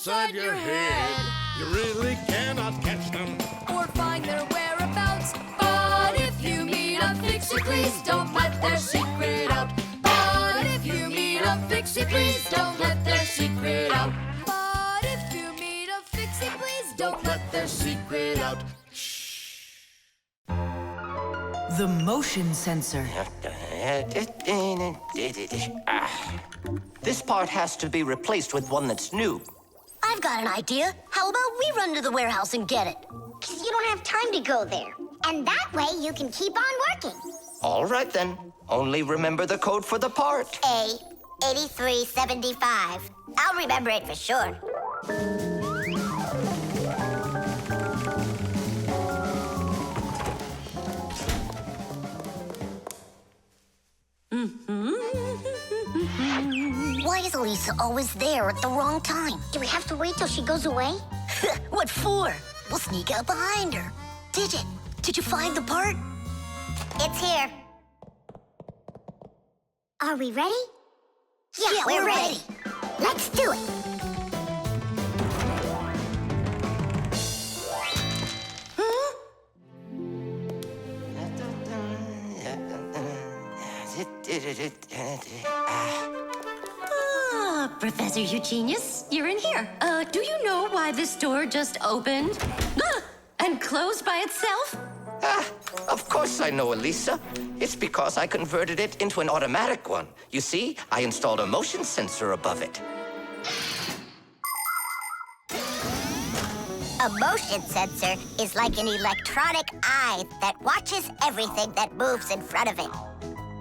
inside your head. You really cannot catch them or find their whereabouts. But if you meet a Fixie, please don't let their secret out. But if you meet a Fixie, please don't let their secret out. But if you meet a Fixie, please don't let their secret out. The motion sensor. This part has to be replaced with one that's new. I've got an idea. How about we run to the warehouse and get it? 'Cause you don't have time to go there. And that way you can keep on working. All right, then. Only remember the code for the part. A8375. I'll remember it for sure. Why is Elisa always there at the wrong time? Do we have to wait till she goes away? What for? We'll sneak out behind her. Did you find the part? It's here. Are we ready? Yeah, we're ready. Let's do it. Professor Eugenius, you're in here. Do you know why this door just opened? And closed by itself? Of course I know, Elisa. It's because I converted it into an automatic one. You see, I installed a motion sensor above it. A motion sensor is like an electronic eye that watches everything that moves in front of it.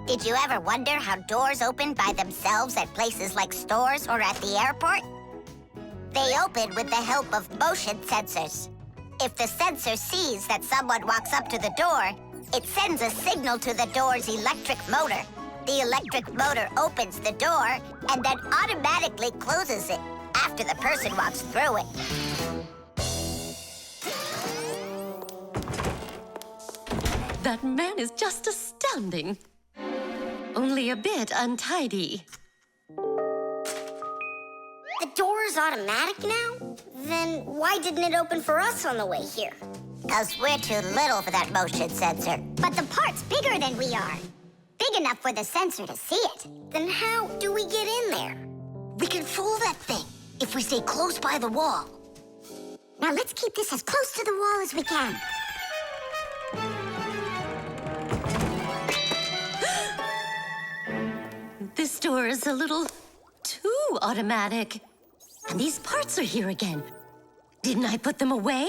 Did you ever wonder how doors open by themselves at places like stores or at the airport? They open with the help of motion sensors. If the sensor sees that someone walks up to the door, it sends a signal to the door's electric motor. The electric motor opens the door and then automatically closes it after the person walks through it. That man is just astounding. Only a bit untidy. The door is automatic now? Then why didn't it open for us on the way here? 'Cause we're too little for that motion sensor. But the part's bigger than we are. Big enough for the sensor to see it. Then how do we get in there? We can fool that thing if we stay close by the wall. Now let's keep this as close to the wall as we can. This door is a little too automatic. And these parts are here again. Didn't I put them away?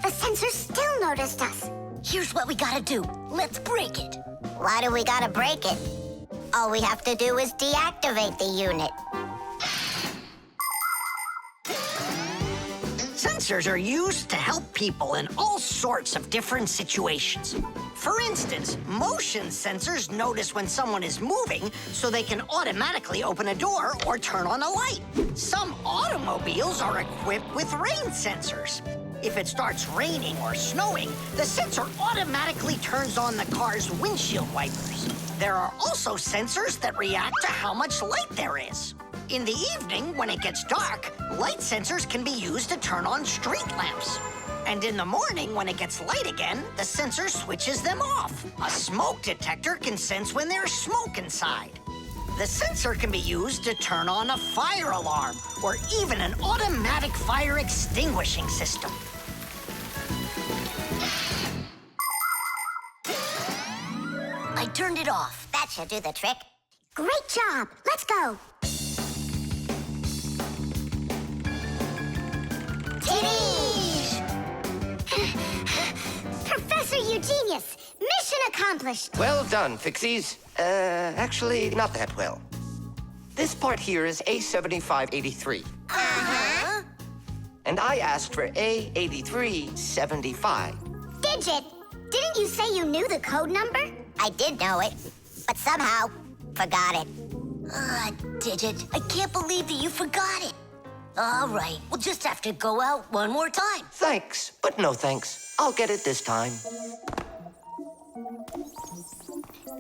The sensor still noticed us. Here's what we gotta do. Let's break it. Why do we gotta break it? All we have to do is deactivate the unit. Sensors are used to help people in all sorts of different situations. For instance, motion sensors notice when someone is moving so they can automatically open a door or turn on a light. Some automobiles are equipped with rain sensors. If it starts raining or snowing, the sensor automatically turns on the car's windshield wipers. There are also sensors that react to how much light there is. In the evening, when it gets dark, light sensors can be used to turn on street lamps. And in the morning, when it gets light again, the sensor switches them off. A smoke detector can sense when there's smoke inside. The sensor can be used to turn on a fire alarm or even an automatic fire extinguishing system. I turned it off. That should do the trick. Great job. Let's go. Professor Eugenius, mission accomplished. Well done, Fixies. Actually, not that well. This part here is A7583. Uh-huh. And I asked for A8375. Digit, didn't you say you knew the code number? I did know it, but somehow forgot it. Digit, I can't believe that you forgot it. All right, we'll just have to go out one more time. Thanks, but no thanks. I'll get it this time.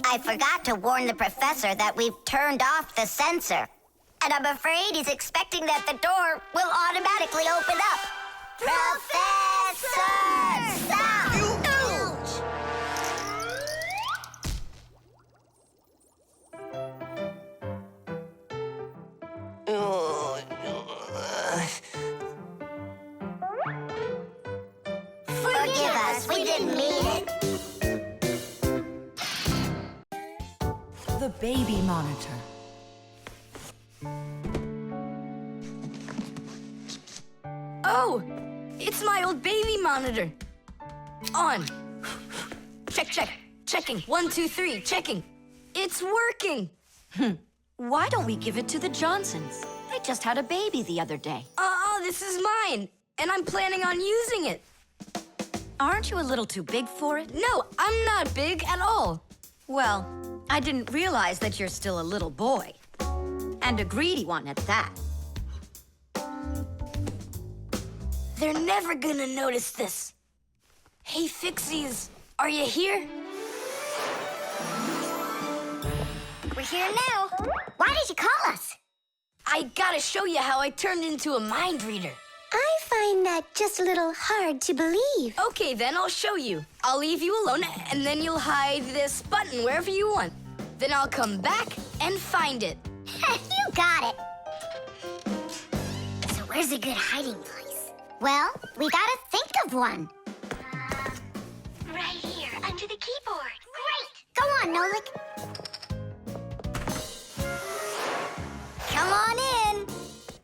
I forgot to warn the professor that we've turned off the sensor. And I'm afraid he's expecting that the door will automatically open up. Professor! Stop! Forgive us, we didn't mean it. The baby monitor. Oh, it's my old baby monitor. On. Check, check. Checking. 1, 2, 3. Checking. It's working. Why don't we give it to the Johnsons? They just had a baby the other day. This is mine, and I'm planning on using it. Aren't you a little too big for it? No, I'm not big at all. Well, I didn't realize that you're still a little boy. And a greedy one at that. They're never gonna notice this. Hey, Fixies, are you here? We're here now. Why did you call us? I gotta show you how I turned into a mind reader. I find that just a little hard to believe. Okay, then I'll show you. I'll leave you alone, and then you'll hide this button wherever you want. Then I'll come back and find it. You got it. So where's a good hiding place? Well, we gotta think of one. Right here, under the keyboard. Great! Go on, Nolik. Come on in.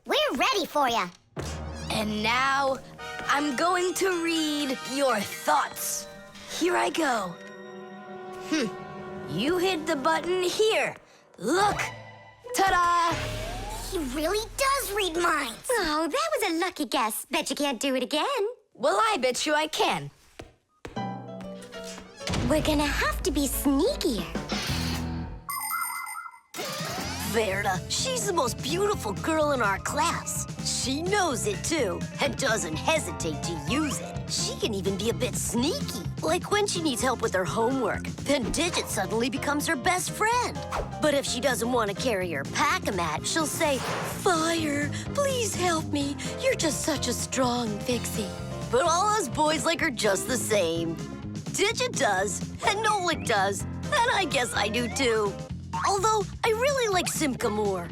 We're ready for you. And now, I'm going to read your thoughts. Here I go. You hit the button here. Look! Ta-da! He really does read minds. Oh, that was a lucky guess. Bet you can't do it again. Well, I bet you I can. We're gonna have to be sneakier. Verda, she's the most beautiful girl in our class. She knows it too, and doesn't hesitate to use it. She can even be a bit sneaky, like when she needs help with her homework. Then Digit suddenly becomes her best friend. But if she doesn't want to carry her pack-a-mat, she'll say, "Fire, please help me. You're just such a strong Fixie." But all us boys like her just the same. Digit does, and Nolik does, and I guess I do too. Although, I really like Simka more.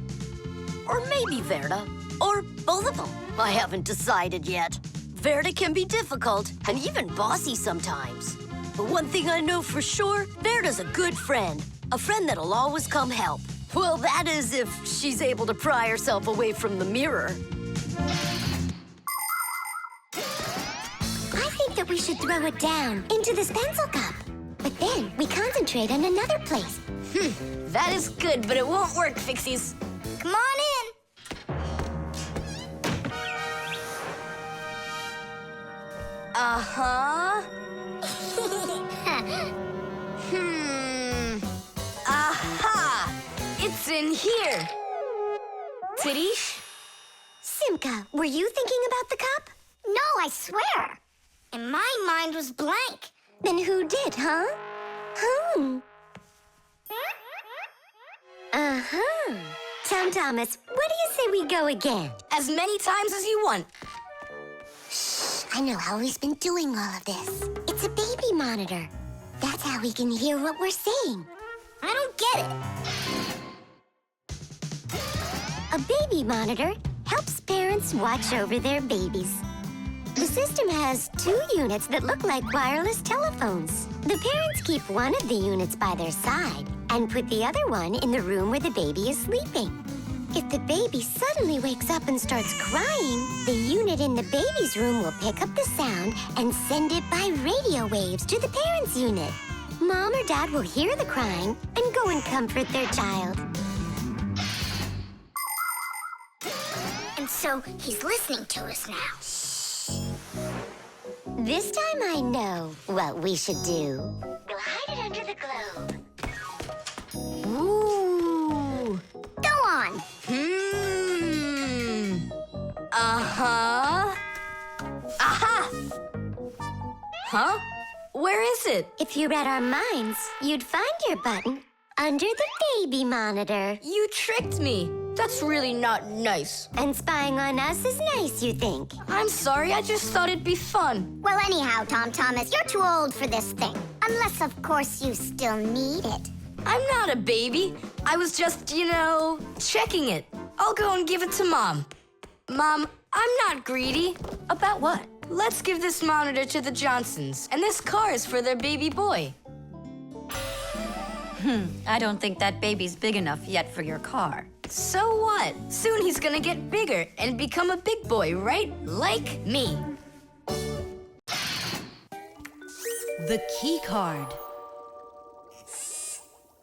Or maybe Verda. Or both of them. I haven't decided yet. Verda can be difficult and even bossy sometimes. But one thing I know for sure, Verda's a good friend. A friend that'll always come help. Well, that is if she's able to pry herself away from the mirror. I think that we should throw it down into this pencil cup. But then we concentrate on another place. That is good, but it won't work, Fixies. Come on in. Uh-huh. Aha! It's in here. Tidish? Simka, were you thinking about the cup? No, I swear. And my mind was blank. Then who did, huh? Uh-huh. Tom Thomas, what do you say we go again? As many times as you want. I know how he's been doing all of this. It's a baby monitor. That's how we can hear what we're saying. I don't get it. A baby monitor helps parents watch over their babies. The system has 2 units that look like wireless telephones. The parents keep one of the units by their side and put the other one in the room where the baby is sleeping. If the baby suddenly wakes up and starts crying, the unit in the baby's room will pick up the sound and send it by radio waves to the parents' unit. Mom or Dad will hear the crying and go and comfort their child. And so he's listening to us now. This time I know what we should do. We'll hide it under the globe. Ooh. Go on. Uh-huh. Aha! Huh? Where is it? If you read our minds, you'd find your button under the baby monitor. You tricked me. That's really not nice. And spying on us is nice, you think? I'm sorry, I just thought it'd be fun. Well, anyhow, Tom Thomas, you're too old for this thing. Unless, of course, you still need it. I'm not a baby. I was just, checking it. I'll go and give it to Mom. Mom, I'm not greedy. About what? Let's give this monitor to the Johnsons, and this car is for their baby boy. I don't think that baby's big enough yet for your car. So what? Soon he's gonna get bigger and become a big boy, right? Like me. The key card.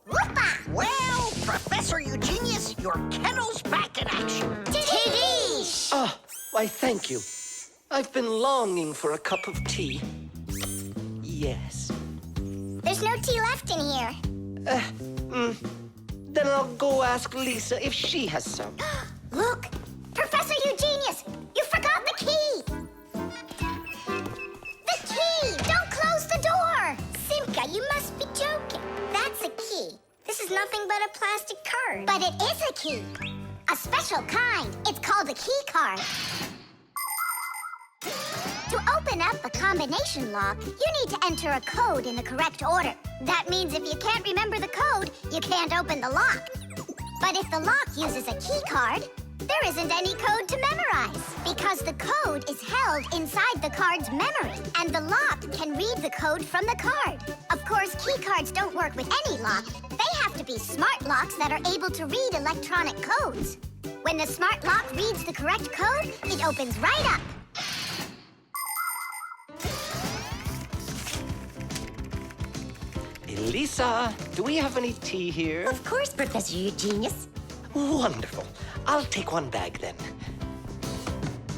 Whoopa! Well, Professor Eugenius, your kennel's back in action. TV! Ah, why, thank you. I've been longing for a cup of tea. Yes. There's no tea left in here. Then I'll go ask Lisa if she has some. Look! Professor Eugenius! You forgot the key! The key! Don't close the door! Simka, you must be joking. That's a key. This is nothing but a plastic card. But it is a key. A special kind. It's called a key card. To open up a combination lock, you need to enter a code in the correct order. That means if you can't remember the code, you can't open the lock. But if the lock uses a key card, there isn't any code to memorize because the code is held inside the card's memory, and the lock can read the code from the card. Of course, key cards don't work with any lock. They have to be smart locks that are able to read electronic codes. When the smart lock reads the correct code, it opens right up. Elisa, do we have any tea here? Of course, Professor Eugenius. Wonderful. I'll take one bag then.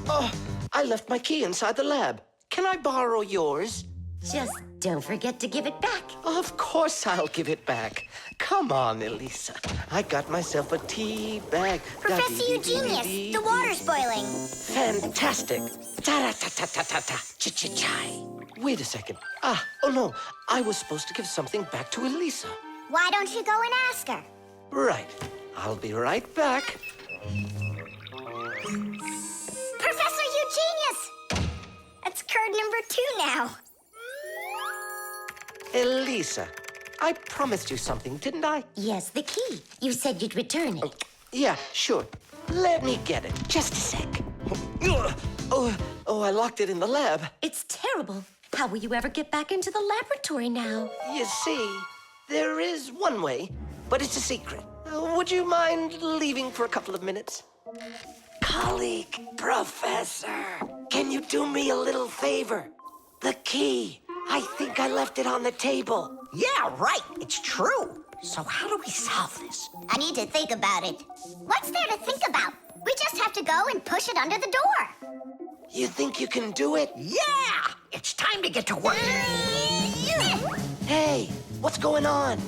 Oh, I left my key inside the lab. Can I borrow yours? Just don't forget to give it back. Of course I'll give it back. Come on, Elisa. I got myself a tea bag. Professor Eugenius, the water's boiling. Fantastic. Ta-ra-ta-ta-ta-ta-ta. Ch-ch-chai. Wait a second. Oh no. I was supposed to give something back to Elisa. Why don't you go and ask her? Right. I'll be right back. Professor Eugenius! That's card number 2 now. Elisa, I promised you something, didn't I? Yes, the key. You said you'd return it. Yeah, sure. Let me get it. Just a sec. Oh, I locked it in the lab. It's terrible. How will you ever get back into the laboratory now? You see, there is one way, but it's a secret. Would you mind leaving for a couple of minutes? Colleague, Professor, can you do me a little favor? The key. I think I left it on the table. Yeah, right. It's true. So how do we solve this? I need to think about it. What's there to think about? We just have to go and push it under the door. You think you can do it? Yeah! It's time to get to work. Hey, what's going on?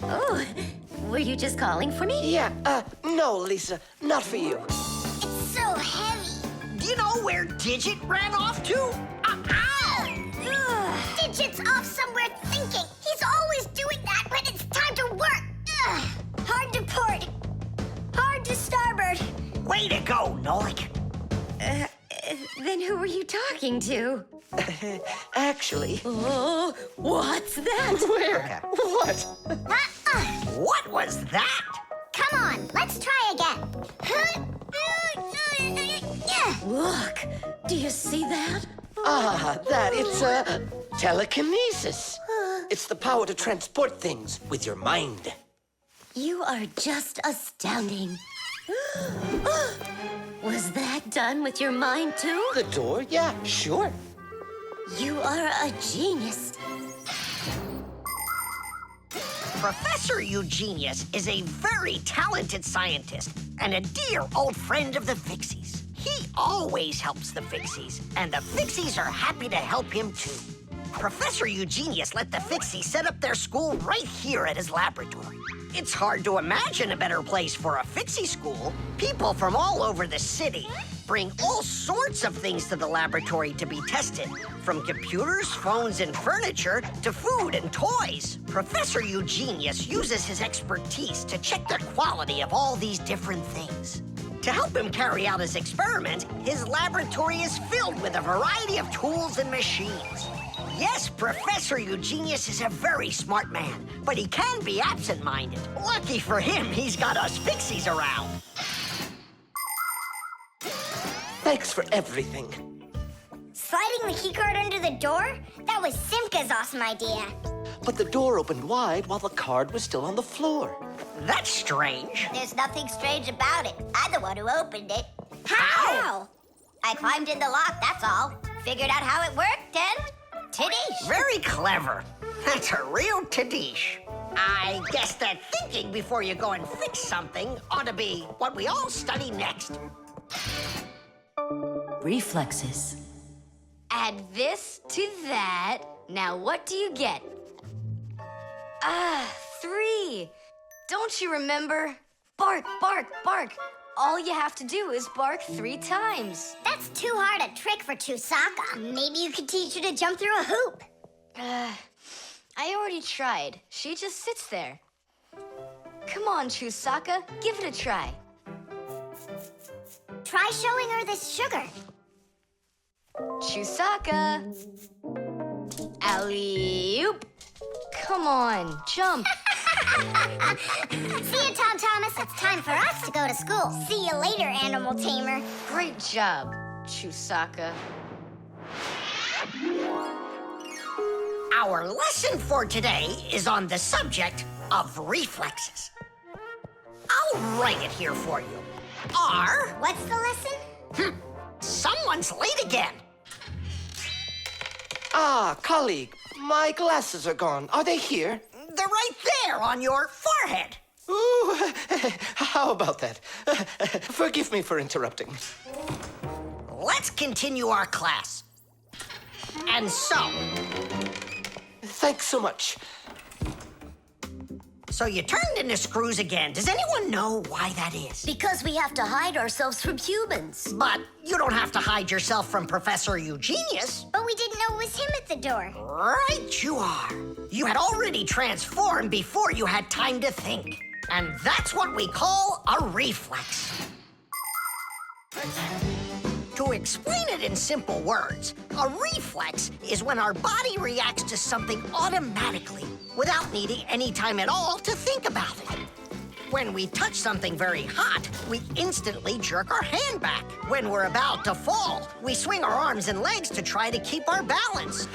Oh, were you just calling for me? Yeah, no, Lisa, not for you. It's so heavy. Do you know where Digit ran off to? Ow! Digit's off somewhere thinking. He's always doing that when it's time to work. Hard to port. Hard to starboard. Way to go, Nolik. Then who were you talking to? Actually. Oh, what's that? Where? What? What was that? Come on, let's try again. Look, do you see that? It's telekinesis. It's the power to transport things with your mind. You are just astounding. Was that done with your mind, too? The door? Yeah, sure. You are a genius. Professor Eugenius is a very talented scientist and a dear old friend of the Fixies. He always helps the Fixies, and the Fixies are happy to help him too. Professor Eugenius let the Fixies set up their school right here at his laboratory. It's hard to imagine a better place for a Fixie school. People from all over the city bring all sorts of things to the laboratory to be tested, from computers, phones, and furniture to food and toys. Professor Eugenius uses his expertise to check the quality of all these different things. To help him carry out his experiment, his laboratory is filled with a variety of tools and machines. Yes, Professor Eugenius is a very smart man, but he can be absent-minded. Lucky for him, he's got us Fixies around. Thanks for everything. Sliding the keycard under the door? That was Simka's awesome idea. But the door opened wide while the card was still on the floor. That's strange. There's nothing strange about it. I'm the one who opened it. How? I climbed in the lock, that's all. Figured out how it worked, and Tadish. Very clever. That's a real Tadish. I guess that thinking before you go and fix something ought to be what we all study next. Reflexes. Add this to that. Now what do you get? Ah, 3. Don't you remember? Bark, bark, bark. All you have to do is bark 3 times. That's too hard a trick for Chusaka. Maybe you could teach her to jump through a hoop. I already tried. She just sits there. Come on, Chusaka, give it a try. Try showing her this sugar. Chusaka. Alley-oop. Come on, jump. See you, Tom Thomas. It's time for us to go to school. See you later, animal tamer. Great job, Chusaka. Our lesson for today is on the subject of reflexes. I'll write it here for you. What's the lesson? Someone's late again. Ah, colleague, my glasses are gone. Are they here? They're right there on your forehead. Ooh, how about that? Forgive me for interrupting. Let's continue our class. And so, Thanks so much. so you turned into screws again. Does anyone know why that is? Because we have to hide ourselves from humans. But you don't have to hide yourself from Professor Eugenius. But we didn't know it was him at the door. Right you are. You had already transformed before you had time to think. And that's what we call a reflex. To explain it in simple words, a reflex is when our body reacts to something automatically without needing any time at all to think about it. When we touch something very hot, we instantly jerk our hand back. When we're about to fall, we swing our arms and legs to try to keep our balance.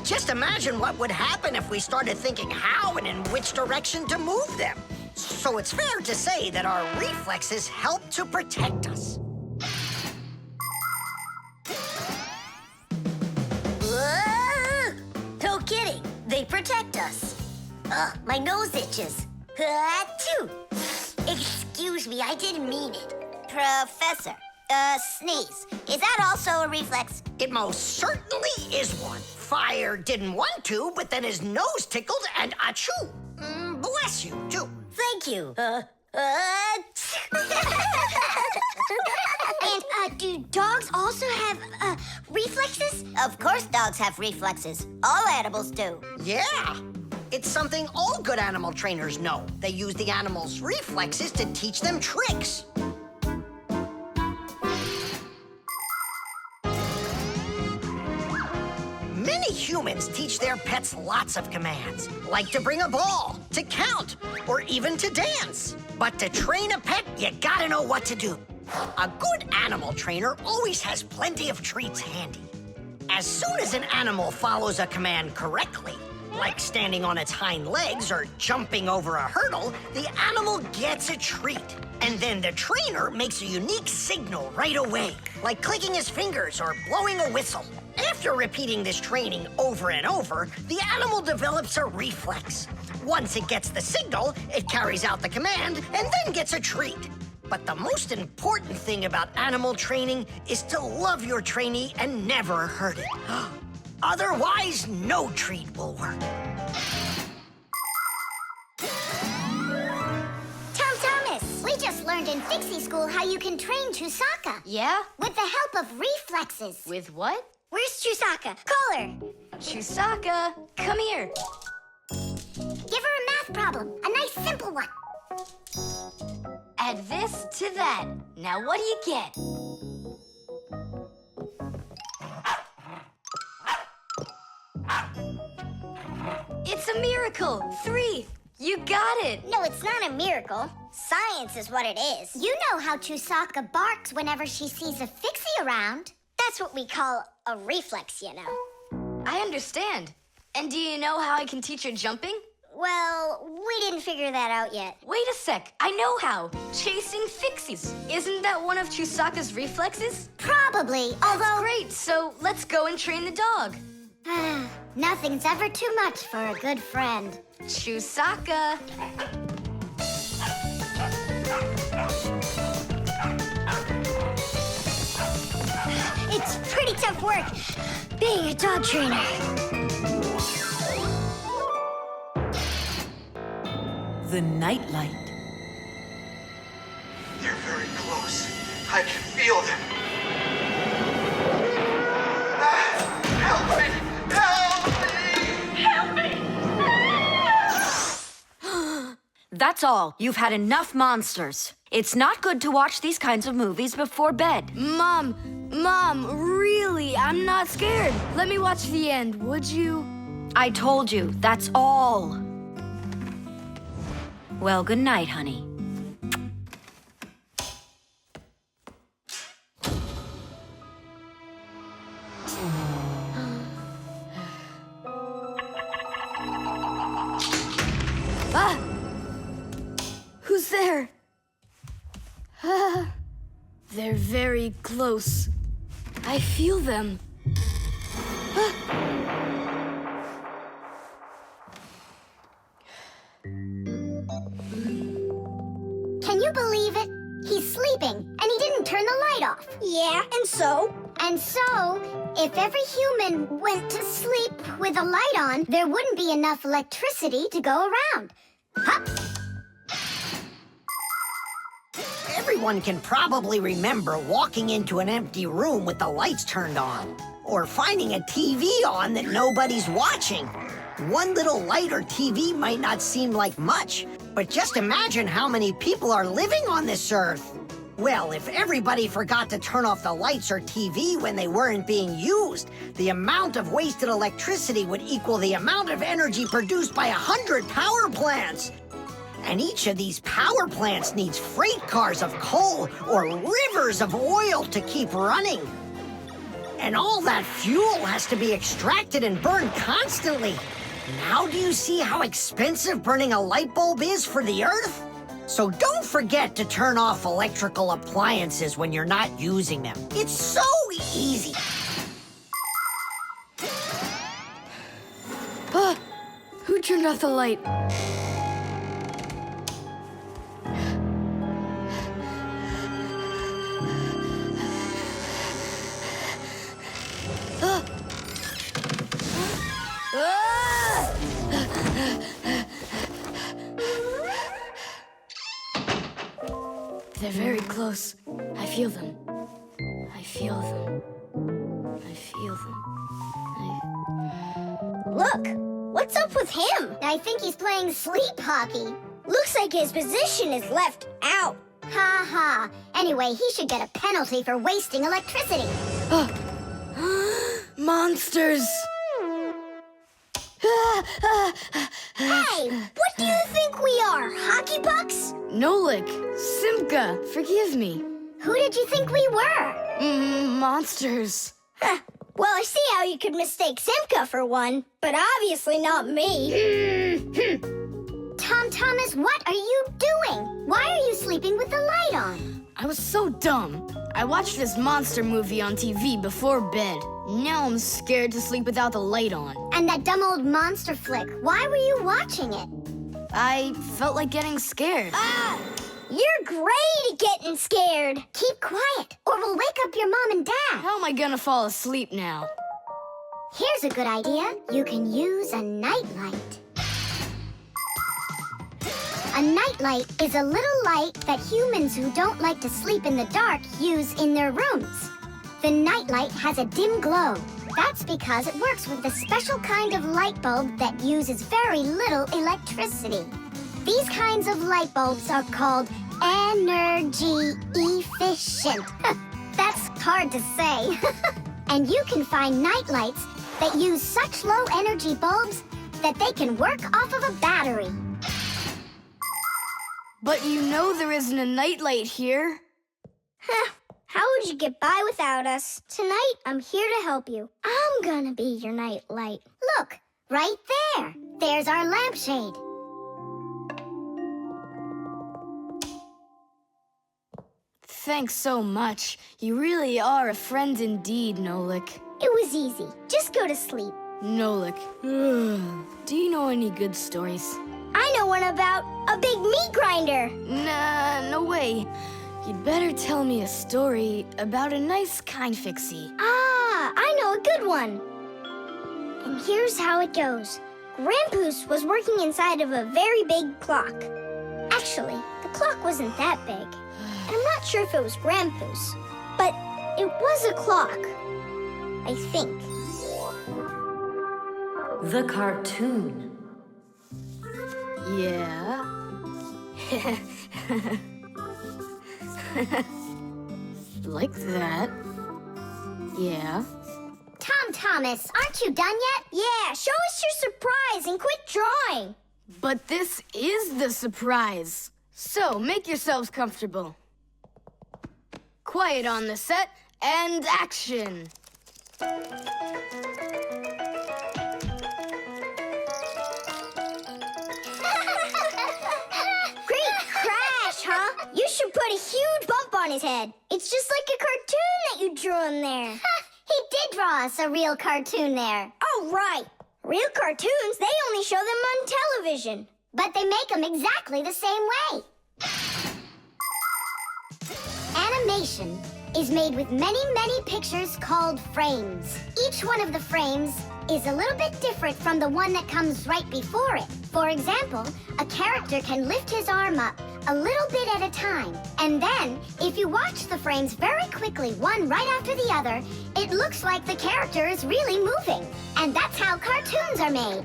Just imagine what would happen if we started thinking how and in which direction to move them. So it's fair to say that our reflexes help to protect us. No kidding. They protect us. My nose itches. Achoo! Excuse me, I didn't mean it. Professor, sneeze. Is that also a reflex? It most certainly is one. Fire didn't want to, but then his nose tickled and achoo. Bless you, too. Thank you. And do dogs also have reflexes? Of course dogs have reflexes. All animals do. Yeah. It's something all good animal trainers know. They use the animals' reflexes to teach them tricks. Many humans teach their pets lots of commands, like to bring a ball, to count, or even to dance. But to train a pet, you gotta know what to do. A good animal trainer always has plenty of treats handy. As soon as an animal follows a command correctly, like standing on its hind legs or jumping over a hurdle, the animal gets a treat. And then the trainer makes a unique signal right away, like clicking his fingers or blowing a whistle. After repeating this training over and over, the animal develops a reflex. Once it gets the signal, it carries out the command and then gets a treat. But the most important thing about animal training is to love your trainee and never hurt it. Otherwise, no treat will work. Fixie school how you can train Chusaka. Yeah? With the help of reflexes. With what? Where's Chusaka? Call her. Chusaka, come here. Give her a math problem. A nice simple one. Add this to that. Now what do you get? It's a miracle! 3! You got it! No, it's not a miracle. Science is what it is. You know how Chusaka barks whenever she sees a Fixie around. That's what we call a reflex, you know. I understand. And do you know how I can teach her jumping? Well, we didn't figure that out yet. Wait a sec, I know how. Chasing Fixies. Isn't that one of Chusaka's reflexes? Probably, That's although... great, so let's go and train the dog. Nothing's ever too much for a good friend. Chusaka. It's pretty tough work being a dog trainer. The nightlight. They're very close. I can feel them. Help me! Help me! Help me! That's all. You've had enough monsters. It's not good to watch these kinds of movies before bed. Mom, really, I'm not scared. Let me watch the end, would you? I told you, that's all. Well, good night, honey. Ah! Who's there? They're very close. I feel them. Can you believe it? He's sleeping, and he didn't turn the light off. Yeah, and so? And so, if every human went to sleep with a light on, there wouldn't be enough electricity to go around. Hup! Everyone can probably remember walking into an empty room with the lights turned on, or finding a TV on that nobody's watching. One little light or TV might not seem like much, but just imagine how many people are living on this earth. Well, if everybody forgot to turn off the lights or TV when they weren't being used, the amount of wasted electricity would equal the amount of energy produced by 100 power plants. And each of these power plants needs freight cars of coal or rivers of oil to keep running. And all that fuel has to be extracted and burned constantly. Now do you see how expensive burning a light bulb is for the Earth? So don't forget to turn off electrical appliances when you're not using them. It's so easy. Who turned off the light? They're very close. I feel them. I feel them. I feel them. Look, what's up with him? I think he's playing sleep hockey. Looks like his position is left out. Ha ha. Anyway, he should get a penalty for wasting electricity. Monsters! Hey, what do you think we are, hockey pucks? Nolik, Simka, forgive me. Who did you think we were? Monsters. Well, I see how you could mistake Simka for one, but obviously not me. Tom Thomas, what are you doing? Why are you sleeping with the light on? I was so dumb. I watched this monster movie on TV before bed. Now I'm scared to sleep without the light on. And that dumb old monster flick, why were you watching it? I felt like getting scared. You're great at getting scared. Keep quiet, or we'll wake up your mom and dad. How am I gonna fall asleep now? Here's a good idea. You can use a nightlight. A nightlight is a little light that humans who don't like to sleep in the dark use in their rooms. The nightlight has a dim glow. That's because it works with a special kind of light bulb that uses very little electricity. These kinds of light bulbs are called energy efficient. That's hard to say. And you can find nightlights that use such low energy bulbs that they can work off of a battery. But you know there isn't a nightlight here. How would you get by without us? Tonight, I'm here to help you. I'm gonna be your nightlight. Look, right there. There's our lampshade. Thanks so much. You really are a friend indeed, Nolik. It was easy. Just go to sleep. Nolik, do you know any good stories? I know one about a big meat grinder. Nah, no way. You'd better tell me a story about a nice, kind Fixie. Ah, I know a good one. And here's how it goes. Grandpoos was working inside of a very big clock. Actually, the clock wasn't that big. And I'm not sure if it was Grandpoos, but it was a clock, I think. The cartoon. Yeah? Like that. Yeah. Tom Thomas, aren't you done yet? Yeah, show us your surprise and quit drawing. But this is the surprise. So, make yourselves comfortable. Quiet on the set, and action! Great crash, huh? You should put a huge bump on his head. It's just like a cartoon that you drew in there. He did draw us a real cartoon there. Oh, right. Real cartoons, they only show them on television. But they make them exactly the same way. Animation is made with many, many pictures called frames. Each one of the frames is a little bit different from the one that comes right before it. For example, a character can lift his arm up a little bit at a time. And then, if you watch the frames very quickly, one right after the other, it looks like the character is really moving. And that's how cartoons are made.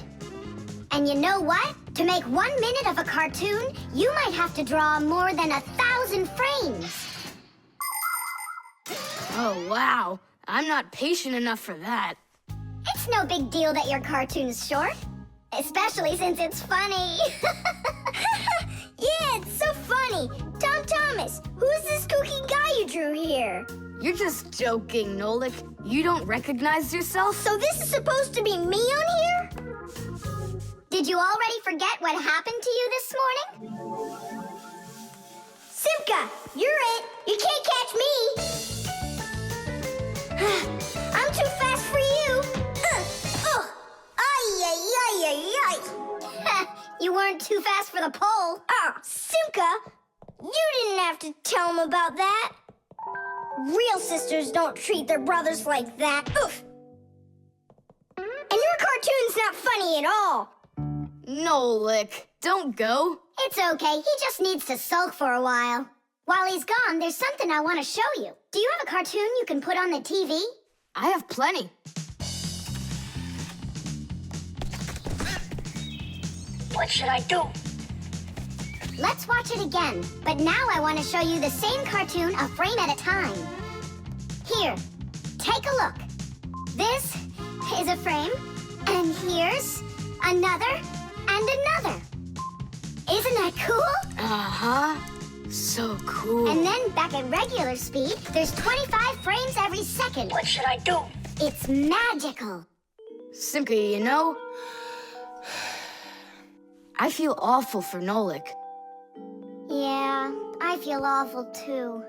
And you know what? To make 1 minute of a cartoon, you might have to draw more than 1,000 frames. Oh, wow. I'm not patient enough for that. It's no big deal that your cartoon's short. Especially since it's funny. Yeah, it's so funny. Tom Thomas, who's this kooky guy you drew here? You're just joking, Nolik. You don't recognize yourself? So this is supposed to be me on here? Did you already forget what happened to you this morning? Simka, you're it. You can't catch me. I'm too fast for you. You weren't too fast for the pole. Simka, you didn't have to tell him about that. Real sisters don't treat their brothers like that. Oof. And your cartoon's not funny at all. Nolik, don't go. It's okay. He just needs to sulk for a while. While he's gone, there's something I want to show you. Do you have a cartoon you can put on the TV? I have plenty. What should I do? Let's watch it again. But now I want to show you the same cartoon a frame at a time. Here, take a look. This is a frame, and here's another and another. Isn't that cool? Uh-huh. So cool. And then back at regular speed, there's 25 frames every second. What should I do? It's magical. Simka, you know, I feel awful for Nolik. Yeah, I feel awful too.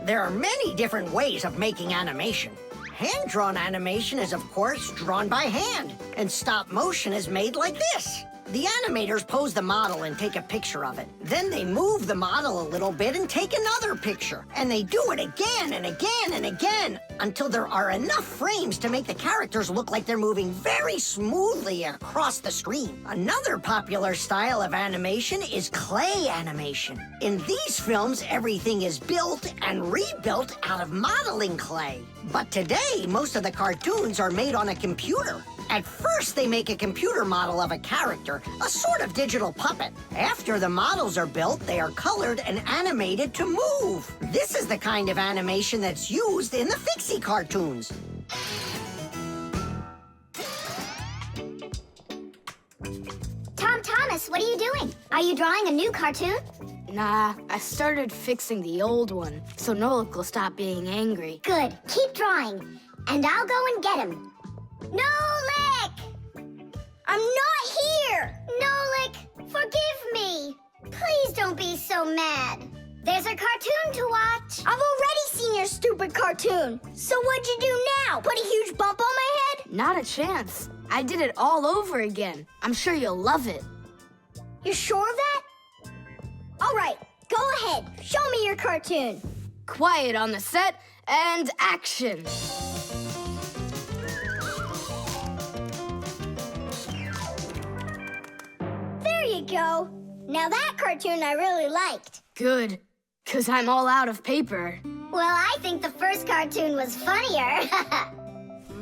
There are many different ways of making animation. Hand-drawn animation is, of course, drawn by hand, and stop motion is made like this. The animators pose the model and take a picture of it. Then they move the model a little bit and take another picture. And they do it again and again and again until there are enough frames to make the characters look like they're moving very smoothly across the screen. Another popular style of animation is clay animation. In these films, everything is built and rebuilt out of modeling clay. But today, most of the cartoons are made on a computer. At first, they make a computer model of a character, a sort of digital puppet. After the models are built, they are colored and animated to move. This is the kind of animation that's used in the Fixie cartoons. Thomas, what are you doing? Are you drawing a new cartoon? Nah, I started fixing the old one, so Nolik will stop being angry. Good. Keep drawing, and I'll go and get him. Nolik! I'm not here! Nolik, forgive me. Please don't be so mad. There's a cartoon to watch. I've already seen your stupid cartoon. So what'd you do now? Put a huge bump on my head? Not a chance. I did it all over again. I'm sure you'll love it. You're sure of that? All right, go ahead. Show me your cartoon. Quiet on the set, and action. There you go. Now that cartoon I really liked. Good, 'cause I'm all out of paper. Well, I think the first cartoon was funnier.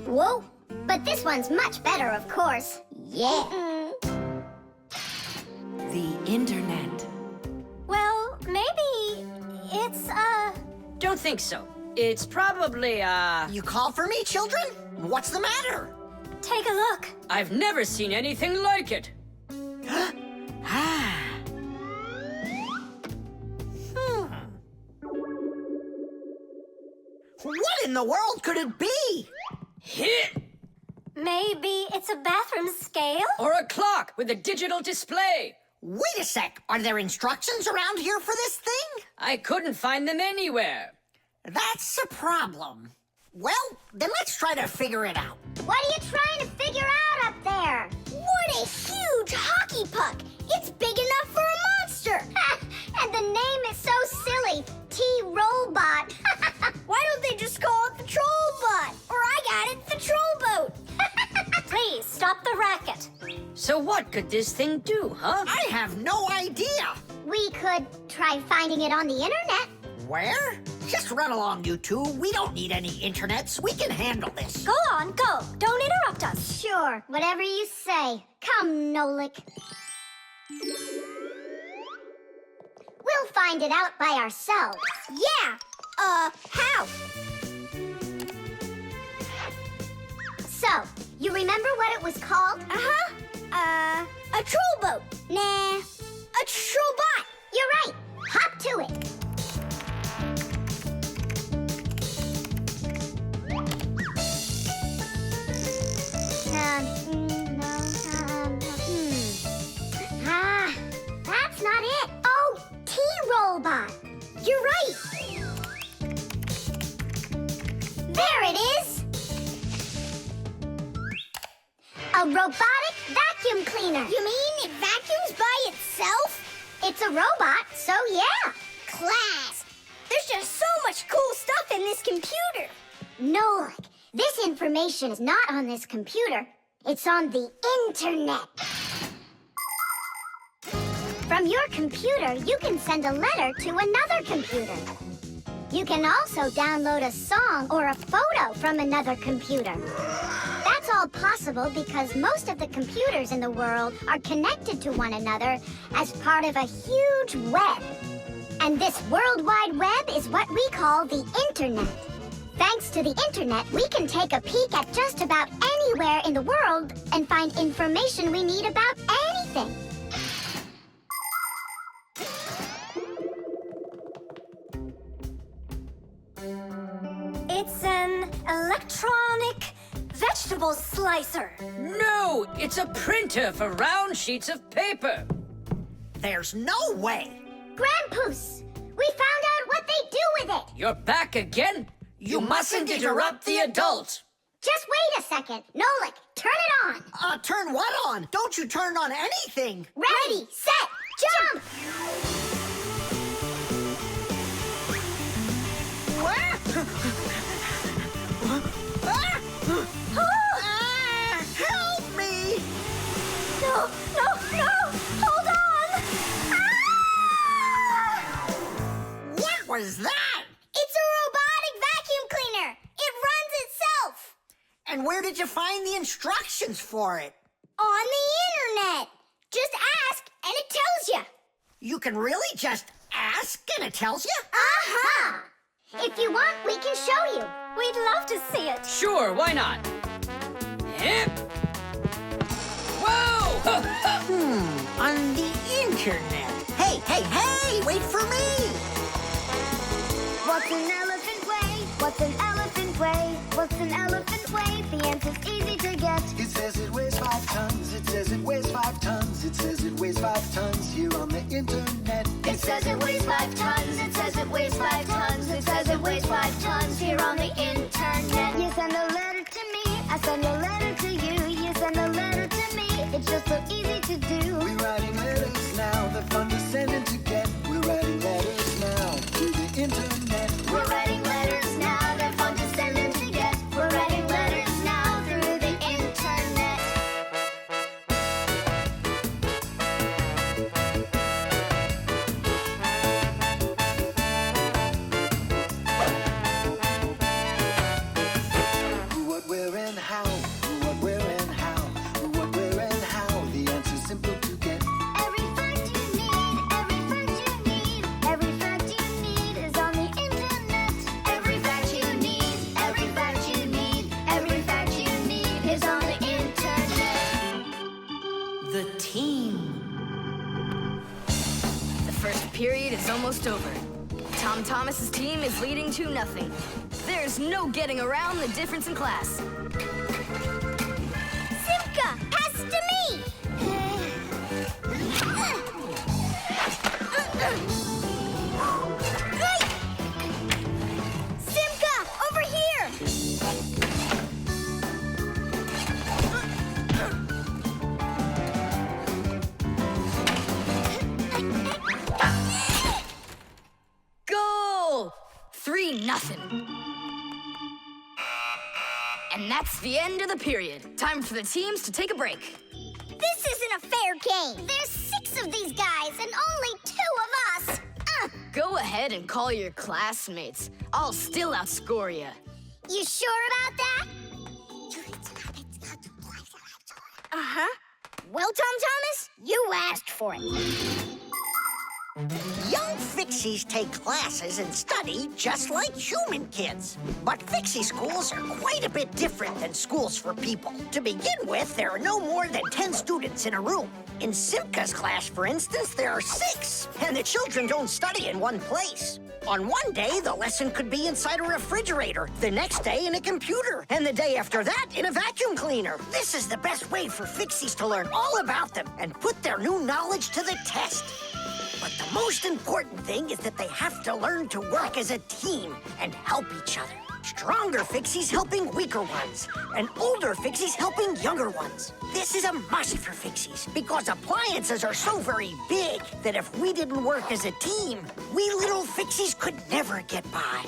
Whoa, but this one's much better, of course. Yeah. The internet. Well, maybe it's, Don't think so. It's probably, You call for me, children? What's the matter? take a look. I've never seen anything like it. What in the world could it be? Hit! Maybe it's a bathroom scale? Or a clock with a digital display. Wait a sec. Are there instructions around here for this thing? I couldn't find them anywhere. That's a problem. Well, then let's try to figure it out. What are you trying to figure out up there? What a huge hockey puck! It's big enough for a monster! And the name is so silly, T-Robot. Why don't they just call it the Trollbot? Or I got it, the Trollboat. Please, stop the racket. So what could this thing do, huh? I have no idea. We could try finding it on the internet. Where? Just run along, you two. We don't need any internets. We can handle this. Go on, go. Don't interrupt us. Sure, whatever you say. Come, Nolik. We'll find it out by ourselves. Yeah. How? So, you remember what it was called? A troll boat. Nah. A trollbot. You're right. Hop to it. That's not it. Oh, T-Robot. You're right. There it is. A robotic vacuum cleaner. You mean it vacuums by itself? It's a robot, so yeah. Class. There's just so much cool stuff in this computer. Nolik, this information is not on this computer. It's on the internet. From your computer, you can send a letter to another computer. You can also download a song or a photo from another computer. That's all possible because most of the computers in the world are connected to one another as part of a huge web. And this World Wide Web is what we call the Internet. Thanks to the Internet, we can take a peek at just about anywhere in the world and find information we need about anything. It's an electronic vegetable slicer. No, it's a printer for round sheets of paper. There's no way. Grandpoos, we found out what they do with it. You're back again? You mustn't interrupt the adults. Just wait a second. Nolik, turn it on. Turn what on? Don't you turn on anything. Ready, set, jump! Help me! No, no, no! Hold on! What was that? It's a robotic vacuum cleaner. It runs itself. And where did you find the instructions for it? On the internet. Just ask and it tells you. You can really just ask and it tells you? Uh-huh. If you want, we can show you. We'd love to see it. Sure, why not? Hip. Whoa! On the internet. Hey, hey, hey! Wait for me! What's an elephant weigh? What's an elephant weigh? What's an elephant weigh? The answer's easy to get. It says it weighs 5 tons. It says it weighs 5 tons. It says it weighs 5 tons here on the internet. It says it weighs 5 tons. It says it weighs 5 tons. It says it weighs 5 tons here on the internet. You send a letter to me. I send a letter to you. You send a letter to me. It's just so easy to do. We're writing letters now. They're fun to send and to get. We're writing letters now to the internet. We're writing letters now. They're fun to send and to get. We're writing letters now through the internet. Who, what, where, and how. Who, what, where, and how. Who, what, where, and how. The answer's simple to get. Every fact you need, every fact you need, every fact you need is on the internet. Every fact you need, every fact you need, every fact you need is on the internet. The team. The first period is almost over. Tom Thomas's team is leading 2-0. There's no getting around the difference in class. Simka, pass to me. Simka, over here. Goal! 3-0. And that's the end of the period. Time for the teams to take a break. This isn't a fair game. There's 6 of these guys and only 2 of us. Go ahead and call your classmates. I'll still outscore you. You sure about that? Uh-huh. Well, Tom Thomas, you asked for it. Young Fixies take classes and study just like human kids. But Fixie schools are quite a bit different than schools for people. To begin with, there are no more than 10 students in a room. In Simka's class, for instance, there are 6, and the children don't study in one place. On one day, the lesson could be inside a refrigerator, the next day in a computer, and the day after that in a vacuum cleaner. This is the best way for Fixies to learn all about them and put their new knowledge to the test. But the most important thing is that they have to learn to work as a team and help each other. Stronger Fixies helping weaker ones, and older Fixies helping younger ones. This is a must for Fixies, because appliances are so very big that if we didn't work as a team, we little Fixies could never get by.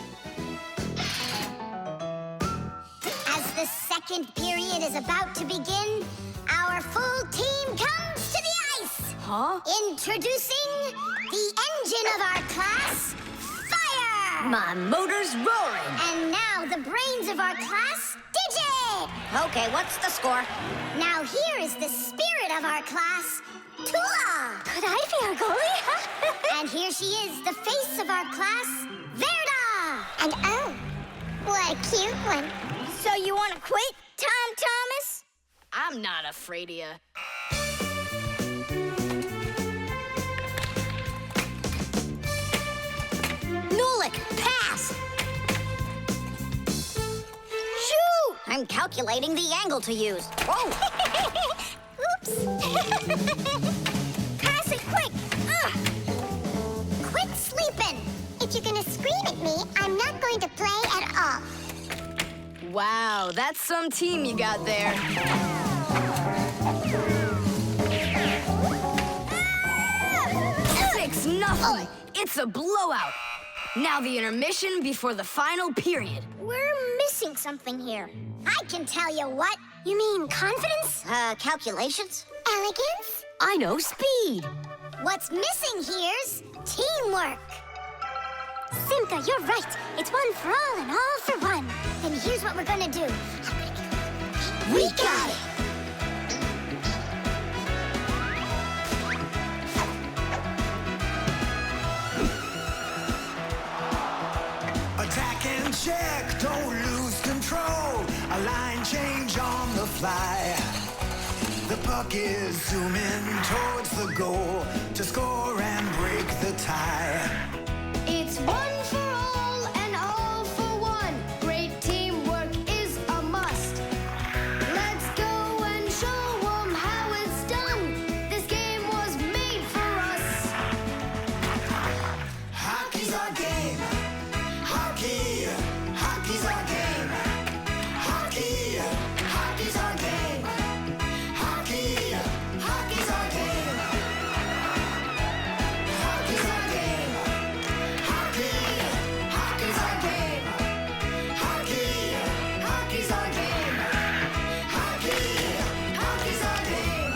As the second period is about to begin, our full team comes to the ice. Huh? Introducing the engine of our class, Fire! My motor's roaring. And now the brains of our class, Digit! Okay, what's the score? Now here is the spirit of our class, Tula! Could I be our goalie? And here she is, the face of our class, Verda! And oh, what a cute one. So you want to quit, Tom Thomas? I'm not afraid of you. Nolik, pass! Shoot! I'm calculating the angle to use. Whoa! Oops! Pass it quick! Quit sleeping! If you're gonna scream at me, I'm not going to play at all. Wow, that's some team you got there. 6-0. It's a blowout. Now the intermission before the final period. We're missing something here. I can tell you what. You mean confidence? Calculations? Elegance? I know, speed. What's missing here's teamwork. Simka, you're right. It's one for all and all for one. Then here's what we're gonna do. We got it. Attack and check, don't lose control. A line change on the fly. The puck is zooming towards the goal to score and break the tie. It's one for all and all for one. Great teamwork is a must. Let's go and show 'em how it's done. This game was made for us. Hockey's our game. Hockey, hockey's our game. Hockey, hockey's our game. Hockey, hockey's our game. Hockey's our game. Hockey, hockey's our game. Hockey, hockey's our game. Hockey, hockey's our game.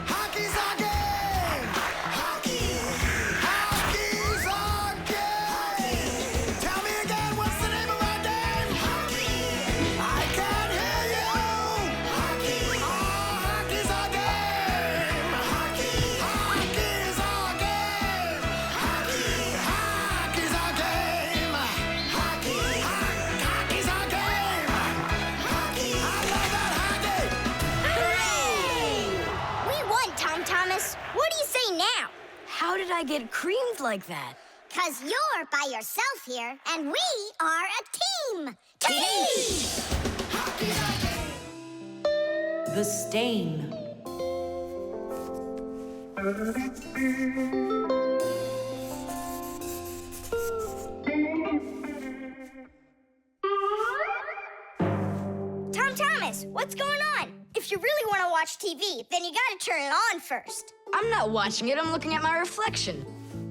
Hockey's our game. Hockey, hockey's our game. Tell me again, what's the name of our game? Hockey. I can't hear you. Hockey. Oh, hockey's our game. Hockey. Hockey's our game. Hockey. Hockey's our game. Hockey. Hockey's our game. Hockey. I love that hockey. Hooray! We won, Tom Thomas. What do you say now? How did I get creamed like that? 'Cause you're by yourself here, and we are a team. The stain. Tom Thomas, what's going on? If you really want to watch TV, then you gotta turn it on first. I'm not watching it, I'm looking at my reflection.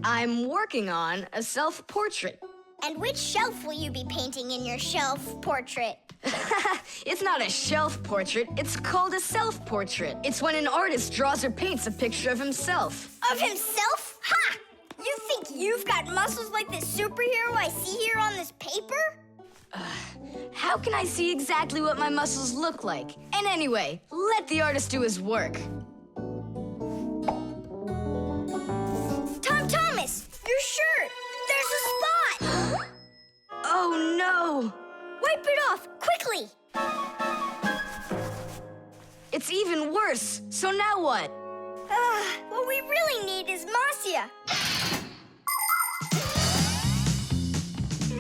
I'm working on a self-portrait. And which shelf will you be painting in your shelf portrait? It's not a shelf portrait, it's called a self-portrait. It's when an artist draws or paints a picture of himself. Of himself? Ha! You think you've got muscles like this superhero I see here on this paper? How can I see exactly what my muscles look like? And anyway, let the artist do his work. Tom Thomas, your shirt! There's a spot! Oh no! Wipe it off, quickly! It's even worse. So now what? What we really need is Masya.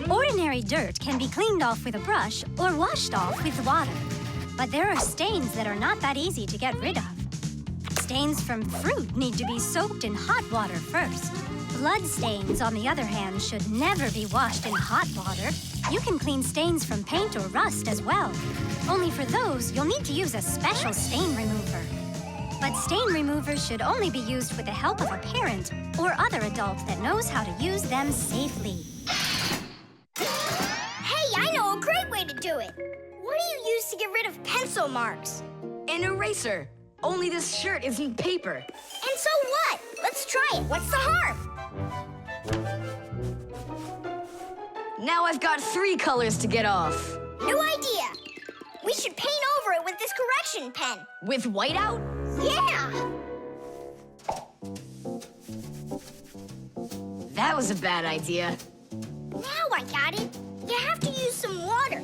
Ordinary dirt can be cleaned off with a brush or washed off with water. But there are stains that are not that easy to get rid of. Stains from fruit need to be soaked in hot water first. Blood stains, on the other hand, should never be washed in hot water. You can clean stains from paint or rust as well. Only for those, you'll need to use a special stain remover. But stain removers should only be used with the help of a parent or other adult that knows how to use them safely. Hey, I know a great way to do it. What do you use to get rid of pencil marks? An eraser. Only this shirt isn't paper. And so what? Let's try it. What's the harm? Now I've got 3 colors to get off. New idea. We should paint over it with this correction pen. With whiteout? Yeah! That was a bad idea. Now I got it. You have to use some water.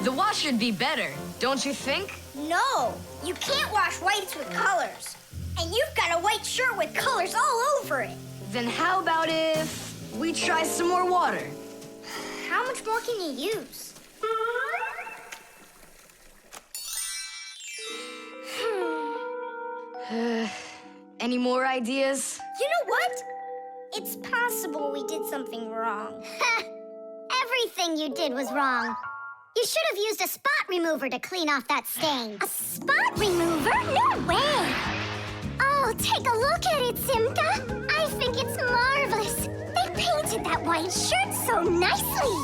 The wash should be better, don't you think? No, you can't wash whites with colors. And you've got a white shirt with colors all over it. Then how about if we try some more water? How much more can you use? Any more ideas? You know what? It's possible we did something wrong. Everything you did was wrong. You should have used a spot remover to clean off that stain. A spot remover? No way! Oh, take a look at it, Simka. I think it's marvelous. They painted that white shirt so nicely.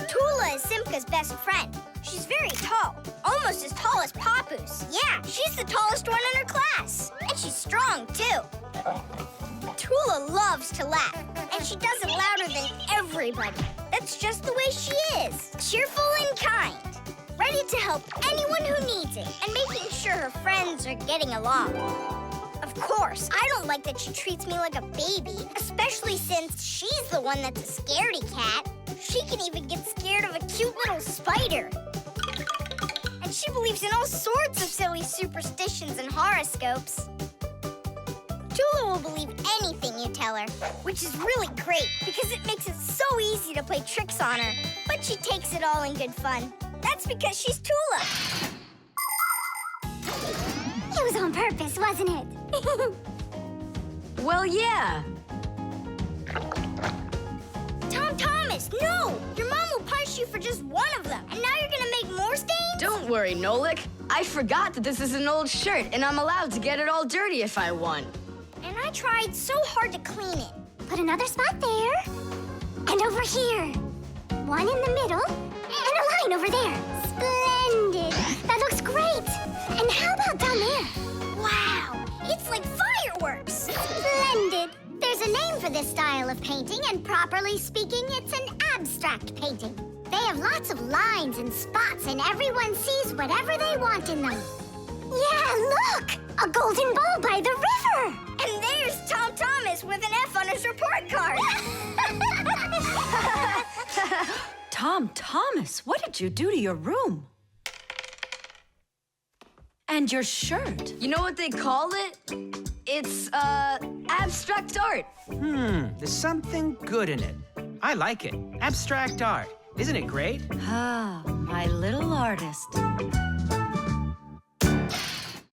Tula is Simka's best friend. She's very tall, almost as tall as Papoose. Yeah, she's the tallest one in her class. And she's strong, too. Tula loves to laugh, and she does it louder than everybody. That's just the way she is. Cheerful and kind. Ready to help anyone who needs it, and making sure her friends are getting along. Of course, I don't like that she treats me like a baby, especially since she's the one that's a scaredy cat. She can even get scared of a cute little spider. And she believes in all sorts of silly superstitions and horoscopes. Tula will believe anything you tell her, which is really great because it makes it so easy to play tricks on her. But she takes it all in good fun. That's because she's Tula. It was on purpose, wasn't it? Well, yeah. Tom Thomas, no! Your mom will punish you for just one of them. And now you're gonna make more stains? Don't worry, Nolik. I forgot that this is an old shirt, and I'm allowed to get it all dirty if I want. And I tried so hard to clean it. Put another spot there. And over here. One in the middle. And a line over there. Splendid. That looks great. And how about down there? Wow, it's like fireworks. Splendid. There's a name for this style of painting, and properly speaking, it's an abstract painting. They have lots of lines and spots, and everyone sees whatever they want in them. Yeah, look! A golden ball by the river! And there's Tom Thomas with an F on his report card. Tom Thomas, what did you do to your room? And your shirt? You know what they call it? It's, abstract art. There's something good in it. I like it. Abstract art. Isn't it great? Ah, my little artist.